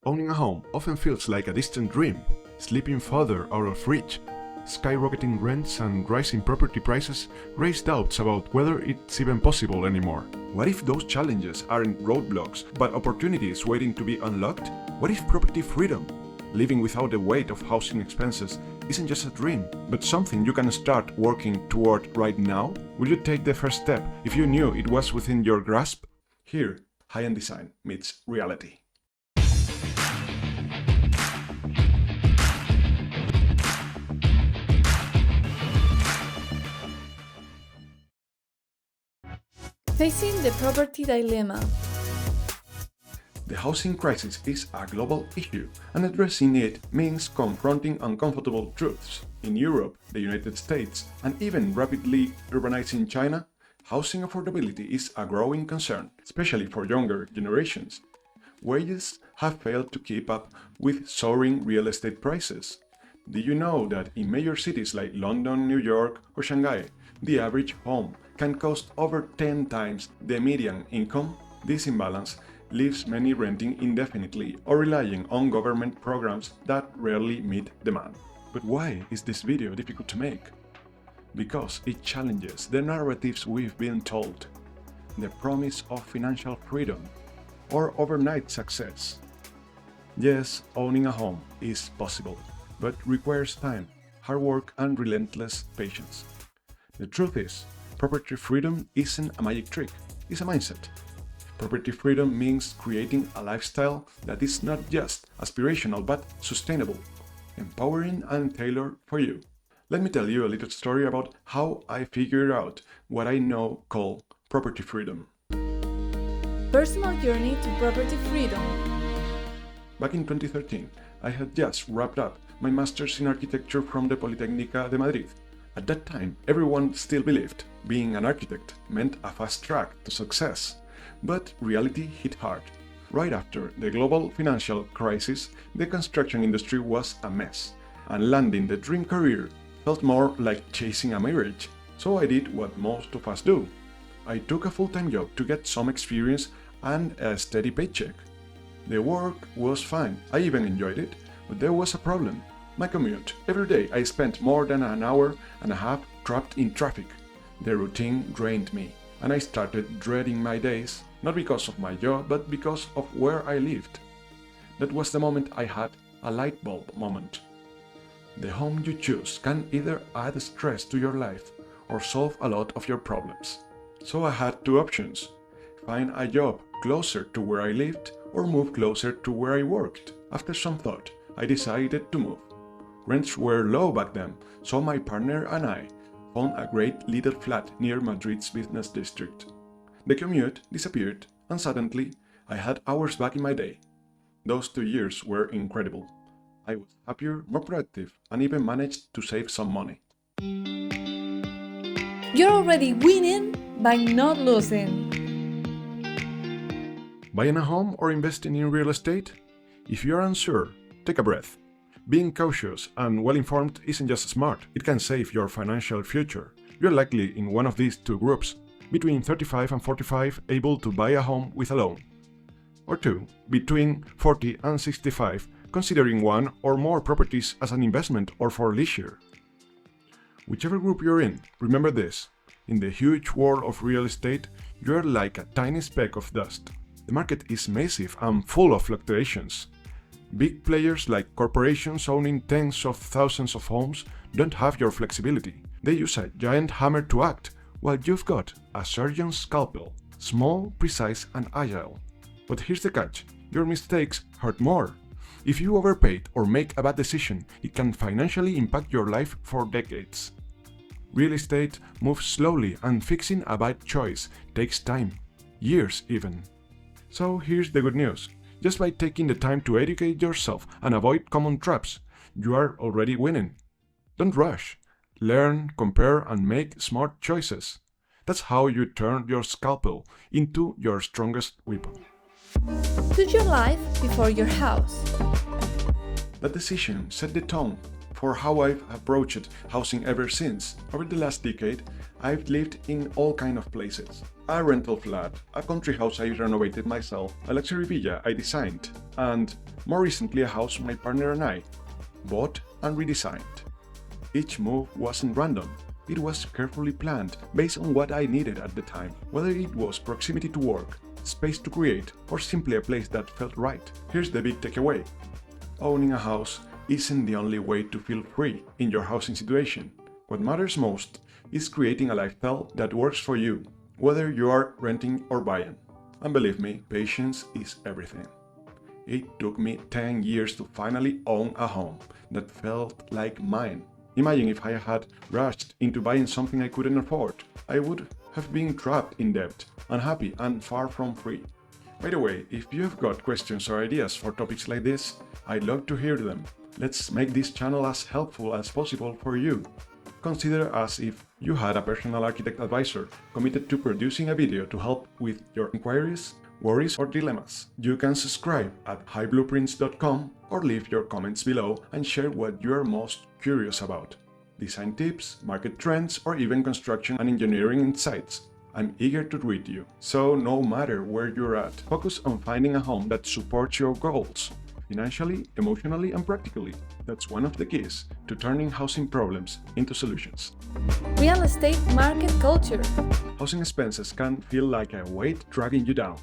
Owning a home often feels like a distant dream, slipping further out of reach. Skyrocketing rents and rising property prices raise doubts about whether it's even possible anymore. What if those challenges aren't roadblocks, but opportunities waiting to be unlocked? What if property freedom, living without the weight of housing expenses, isn't just a dream, but something you can start working toward right now? Will you take the first step if you knew it was within your grasp? Here, high-end design meets reality. Facing the property dilemma. The housing crisis is a global issue, and addressing it means confronting uncomfortable truths. In Europe, the United States, and even rapidly urbanizing China, housing affordability is a growing concern, especially for younger generations. Wages have failed to keep up with soaring real estate prices. Do you know that in major cities like London, New York, or Shanghai, the average home can cost over 10 times the median income? This imbalance leaves many renting indefinitely or relying on government programs that rarely meet demand. But why is this video difficult to make? Because it challenges the narratives we've been told, the promise of financial freedom or overnight success. Yes, owning a home is possible, but requires time, hard work, and relentless patience. The truth is, property freedom isn't a magic trick, it's a mindset. Property freedom means creating a lifestyle that is not just aspirational but sustainable, empowering and tailored for you. Let me tell you a little story about how I figured out what I now call property freedom. Personal journey to property freedom. Back in 2013, I had just wrapped up my master's in architecture from the Politécnica de Madrid. At that time, everyone still believed being an architect meant a fast track to success. But reality hit hard. Right after the global financial crisis, the construction industry was a mess, and landing the dream career felt more like chasing a mirage. So I did what most of us do. I took a full-time job to get some experience and a steady paycheck. The work was fine, I even enjoyed it, but there was a problem. My commute. Every day I spent more than an hour and a half trapped in traffic. The routine drained me, and I started dreading my days, not because of my job, but because of where I lived. That was the moment I had a light bulb moment. The home you choose can either add stress to your life or solve a lot of your problems. So I had two options: find a job closer to where I lived or move closer to where I worked. After some thought, I decided to move. Rents were low back then, so my partner and I found a great little flat near Madrid's business district. The commute disappeared, and suddenly I had hours back in my day. Those 2 years were incredible. I was happier, more productive, and even managed to save some money. You're already winning by not losing. Buying a home or investing in real estate? If you're unsure, take a breath. Being cautious and well-informed isn't just smart, it can save your financial future. You're likely in one of these two groups, between 35 and 45 able to buy a home with a loan. Or two, between 40 and 65 considering one or more properties as an investment or for leisure. Whichever group you're in, remember this: in the huge world of real estate, you're like a tiny speck of dust. The market is massive and full of fluctuations. Big players like corporations owning tens of thousands of homes don't have your flexibility. They use a giant hammer to act, while you've got a surgeon's scalpel, small, precise, and agile. But here's the catch: your mistakes hurt more. If you overpaid or make a bad decision, it can financially impact your life for decades. Real estate moves slowly, and fixing a bad choice takes time, years even. So here's the good news. Just by taking the time to educate yourself and avoid common traps, you are already winning. Don't rush. Learn, compare, and make smart choices. That's how you turn your scalpel into your strongest weapon. Choose your life before your house. That decision set the tone for how I've approached housing ever since. Over the last decade, I've lived in all kinds of places. A rental flat, a country house I renovated myself, a luxury villa I designed, and more recently a house my partner and I bought and redesigned. Each move wasn't random. It was carefully planned based on what I needed at the time, whether it was proximity to work, space to create, or simply a place that felt right. Here's the big takeaway. Owning a house isn't the only way to feel free in your housing situation. What matters most is creating a lifestyle that works for you, whether you are renting or buying. And believe me, patience is everything. It took me 10 years to finally own a home that felt like mine. Imagine if I had rushed into buying something I couldn't afford. I would have been trapped in debt, unhappy, and far from free. By the way, if you've got questions or ideas for topics like this, I'd love to hear them. Let's make this channel as helpful as possible for you. Consider as if you had a personal architect advisor committed to producing a video to help with your inquiries, worries, or dilemmas. You can subscribe at highblueprints.com or leave your comments below and share what you are most curious about. Design tips, market trends, or even construction and engineering insights. I'm eager to read you. So no matter where you're at, focus on finding a home that supports your goals, financially, emotionally, and practically. That's one of the keys to turning housing problems into solutions. Real estate market culture. Housing expenses can feel like a weight dragging you down.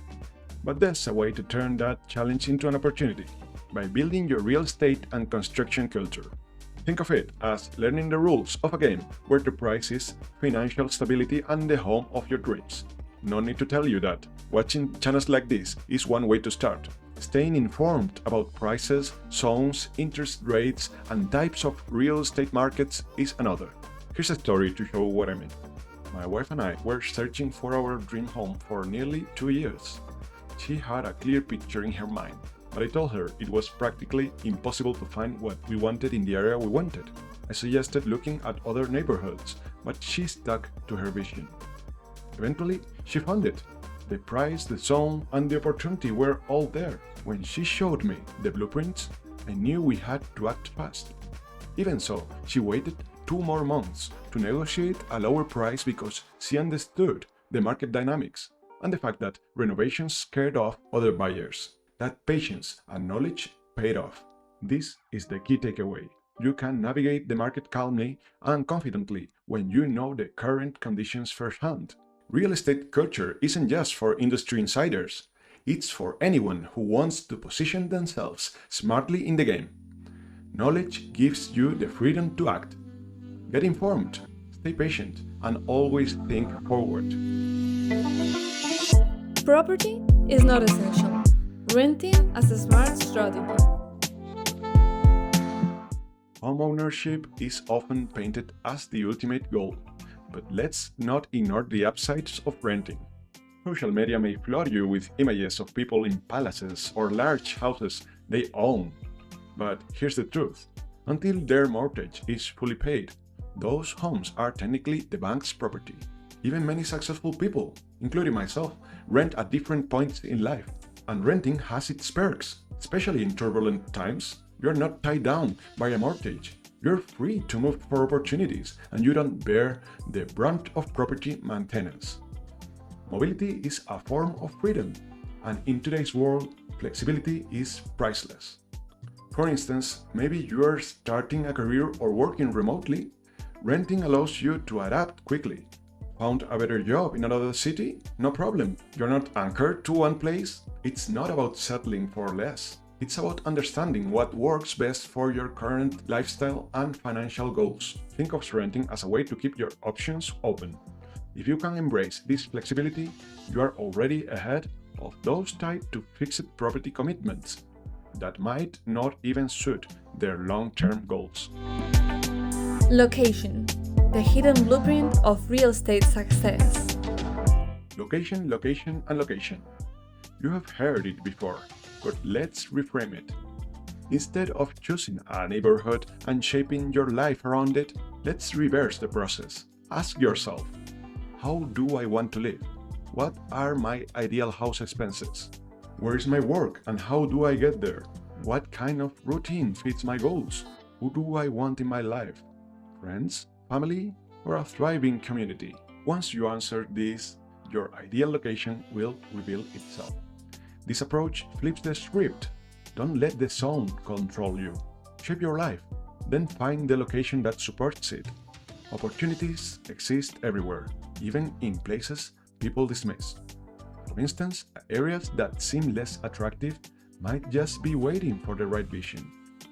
But there's a way to turn that challenge into an opportunity by building your real estate and construction culture. Think of it as learning the rules of a game where the prize is financial stability and the home of your dreams. No need to tell you that. Watching channels like this is one way to start. Staying informed about prices, zones, interest rates, and types of real estate markets is another. Here's a story to show what I mean. My wife and I were searching for our dream home for nearly 2 years. She had a clear picture in her mind, but I told her it was practically impossible to find what we wanted in the area we wanted. I suggested looking at other neighborhoods, but she stuck to her vision. Eventually, she found it. The price, the zone, and the opportunity were all there. When she showed me the blueprints, I knew we had to act fast. Even so, she waited 2 more months to negotiate a lower price because she understood the market dynamics and the fact that renovations scared off other buyers. That patience and knowledge paid off. This is the key takeaway. You can navigate the market calmly and confidently when you know the current conditions firsthand. Real estate culture isn't just for industry insiders. It's for anyone who wants to position themselves smartly in the game. Knowledge gives you the freedom to act. Get informed, stay patient, and always think forward. Property is not essential. Renting as a smart strategy. Homeownership is often painted as the ultimate goal, but let's not ignore the upsides of renting. Social media may flood you with images of people in palaces or large houses they own. But here's the truth. Until their mortgage is fully paid, those homes are technically the bank's property. Even many successful people, including myself, rent at different points in life. And renting has its perks, especially in turbulent times. You're not tied down by a mortgage. You're free to move for opportunities, and you don't bear the brunt of property maintenance. Mobility is a form of freedom, and in today's world, flexibility is priceless. For instance, maybe you are starting a career or working remotely. Renting allows you to adapt quickly. Found a better job in another city? No problem. You're not anchored to one place. It's not about settling for less. It's about understanding what works best for your current lifestyle and financial goals. Think of renting as a way to keep your options open. If you can embrace this flexibility, you are already ahead of those tied to fixed property commitments that might not even suit their long-term goals. Location, the hidden blueprint of real estate success. Location, location, and location. You have heard it before, but let's reframe it. Instead of choosing a neighborhood and shaping your life around it, let's reverse the process. Ask yourself, how do I want to live? What are my ideal house expenses? Where is my work and how do I get there? What kind of routine fits my goals? Who do I want in my life? Friends, family, or a thriving community? Once you answer this, your ideal location will reveal itself. This approach flips the script. Don't let the zone control you. Shape your life, then find the location that supports it. Opportunities exist everywhere, even in places people dismiss. For instance, areas that seem less attractive might just be waiting for the right vision.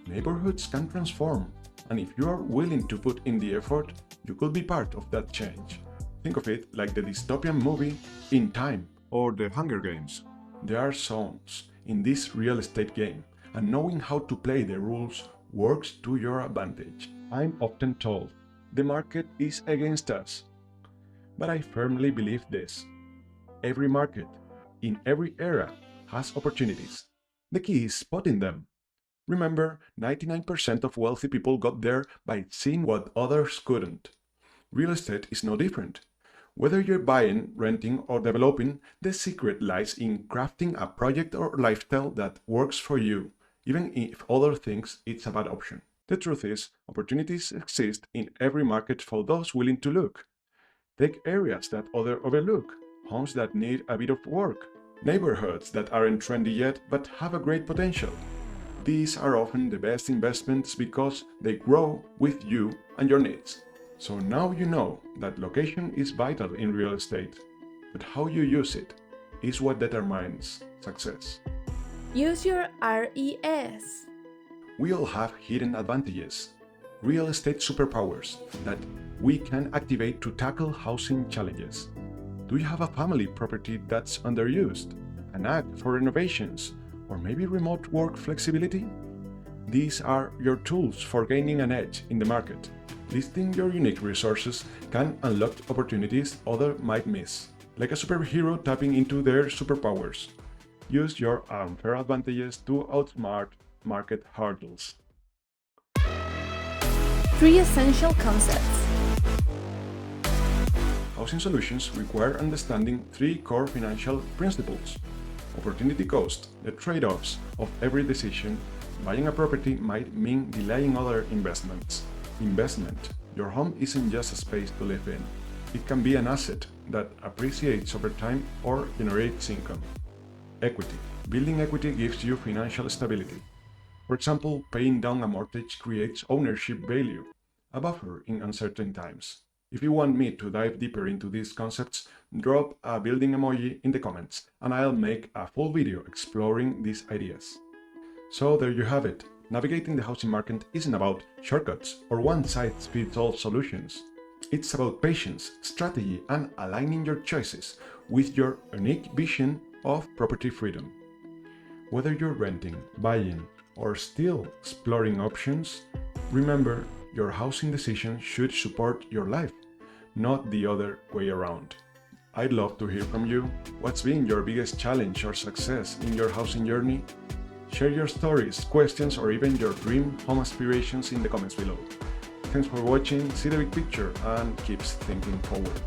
Neighborhoods can transform, and if you are willing to put in the effort, you could be part of that change. Think of it like the dystopian movie In Time or The Hunger Games. There are zones in this real estate game, and knowing how to play the rules works to your advantage. I'm often told, the market is against us. But I firmly believe this. Every market, in every era, has opportunities. The key is spotting them. Remember, 99% of wealthy people got there by seeing what others couldn't. Real estate is no different. Whether you're buying, renting, or developing, the secret lies in crafting a project or lifestyle that works for you, even if others think it's a bad option. The truth is, opportunities exist in every market for those willing to look. Take areas that others overlook, homes that need a bit of work, neighborhoods that aren't trendy yet but have a great potential. These are often the best investments because they grow with you and your needs. So now you know that location is vital in real estate, but how you use it is what determines success. Use your RES. We all have hidden advantages, real estate superpowers that we can activate to tackle housing challenges. Do you have a family property that's underused, a knack for renovations, or maybe remote work flexibility? These are your tools for gaining an edge in the market. Listing your unique resources can unlock opportunities others might miss, like a superhero tapping into their superpowers. Use your unfair advantages to outsmart market hurdles. 3 essential concepts. Housing solutions require understanding 3 core financial principles. Opportunity cost, the trade-offs of every decision. Buying a property might mean delaying other investments. Investment, your home isn't just a space to live in. It can be an asset that appreciates over time or generates income. Equity, building equity gives you financial stability. For example, paying down a mortgage creates ownership value, a buffer in uncertain times. If you want me to dive deeper into these concepts, drop a building emoji in the comments, and I'll make a full video exploring these ideas. So there you have it. Navigating the housing market isn't about shortcuts or one-size-fits-all solutions. It's about patience, strategy, and aligning your choices with your unique vision of property freedom. Whether you're renting, buying, or still exploring options, remember your housing decision should support your life, not the other way around. I'd love to hear from you. What's been your biggest challenge or success in your housing journey? Share your stories, questions, or even your dream home aspirations in the comments below. Thanks for watching, see the big picture, and keep thinking forward.